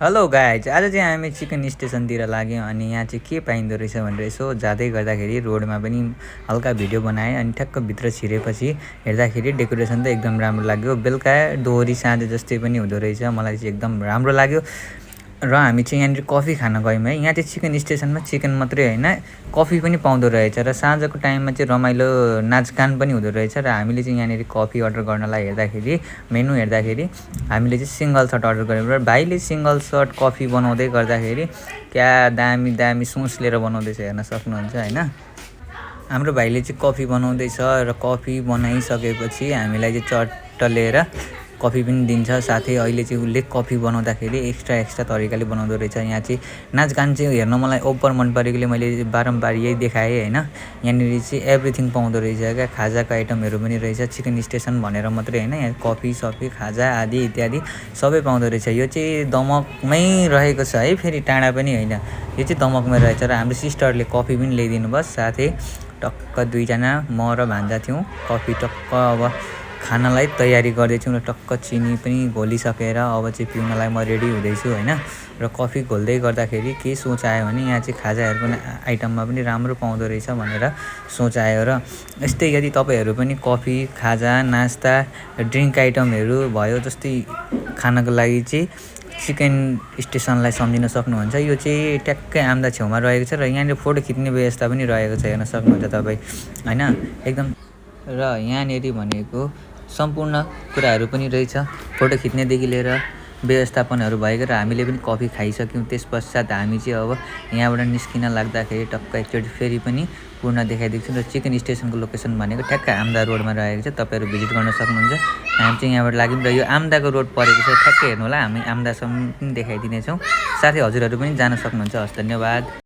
Hello guys, आज चाहिँ हामी चिकन स्टेसनतिर लाग्यौँ अनि यहाँ चाहिँ के पाइँदो रहेछ भनेर यसो जाँदै गर्दाखेरि रोडमा पनि हल्का भिडियो बनाएँ अनि ठ्याक्क भित्र छिरेपछि हेर्दाखेरि डेकोरेसन त एकदम राम्रो लाग्यो। बेलुका दोहोरी साँझ जस्तै पनि हुँदो रहेछ, मलाई चाहिँ एकदम राम्रो लाग्यो। र हामी चाहिँ यहाँनिर कफी खान गयौँ है। यहाँ चाहिँ चिकन स्टेसनमा चिकन मात्रै होइन, कफी पनि पाउँदो रहेछ र साँझको टाइममा चाहिँ रमाइलो नाचगान पनि हुँदो रहेछ। र हामीले चाहिँ यहाँनिर कफी अर्डर गर्नलाई हेर्दाखेरि मेनु हेर्दाखेरि हामीले चाहिँ सिङ्गल सर्ट अर्डर गऱ्यौँ र भाइले सिङ्गल सर्ट कफी बनाउँदै गर्दाखेरि क्या दामी दामी सोच लिएर बनाउँदैछ, हेर्न सक्नुहुन्छ होइन। हाम्रो भाइले चाहिँ कफी बनाउँदैछ र कफी बनाइसकेपछि हामीलाई चाहिँ चट्ट लिएर कफी पनि दिन्छ। साथै अहिले चाहिँ उसले कफी बनाउँदाखेरि एक्स्ट्रा तरिकाले बनाउँदो रहेछ। यहाँ चाहिँ नाचगान चाहिँ हेर्न मलाई ओभर मन परेकोले मैले बारम्बार यही देखाएँ होइन। यहाँनिर चाहिँ एभ्रिथिङ पाउँदो रहेछ क्या, खाजाको आइटमहरू पनि रहेछ। चिकन स्टेसन भनेर मात्रै होइन, यहाँ कफी सफी खाजा आदि इत्यादि सबै पाउँदो रहेछ। यो चाहिँ दमकमै रहेको छ है, फेरि टाढा पनि होइन, यो चाहिँ दमकमै रहेछ। र हाम्रो सिस्टरले कफी पनि ल्याइदिनु भयो। साथै टक्क दुईजना म र भान्जा थियौँ। कफी टक्क अब खानालाई तयारी गर्दैछौँ र टक्क चिनी पनि घोलिसकेर अब चाहिँ पिउनलाई म रेडी हुँदैछु होइन। र कफी घोल्दै गर्दाखेरि के सोच आयो भने यहाँ चाहिँ खाजाहरूको आइटममा पनि राम्रो पाउँदो रहेछ भनेर सोच आयो। र यस्तै यदि तपाईँहरू पनि कफी खाजा नास्ता ड्रिङ्क आइटमहरू भयो जस्तै खानको लागि चाहिँ चिकन स्टेसनलाई सम्झिन सक्नुहुन्छ। यो चाहिँ ट्याक्कै आम्दा छेउमा रहेको छ र यहाँनिर फोटो खिच्ने व्यवस्था पनि रहेको छ, हेर्न सक्नुहुन्छ तपाईँ होइन एकदम। र यहाँनिर भनेको सम्पूर्ण कुराहरू पनि रहेछ, फोटो खिच्नेदेखि लिएर व्यवस्थापनहरू भएको। र हामीले पनि कफी खाइसक्यौँ। त्यस पश्चात हामी चाहिँ अब यहाँबाट निस्किन लाग्दाखेरि टक्क एकचोटि फेरि पनि पूर्ण देखाइदिएको छु। र चिकन स्टेसनको लोकेसन भनेको ठ्याक्क आम्दा रोडमा रहेको छ, तपाईँहरू भिजिट गर्न सक्नुहुन्छ। हामी चाहिँ यहाँबाट लाग्यौँ र यो आम्दाको रोड परेको छ, ठ्याक्कै हेर्नु होला, हामी आम्दासम्म पनि देखाइदिनेछौँ। साथै हजुरहरू पनि जान सक्नुहुन्छ। हस्, धन्यवाद।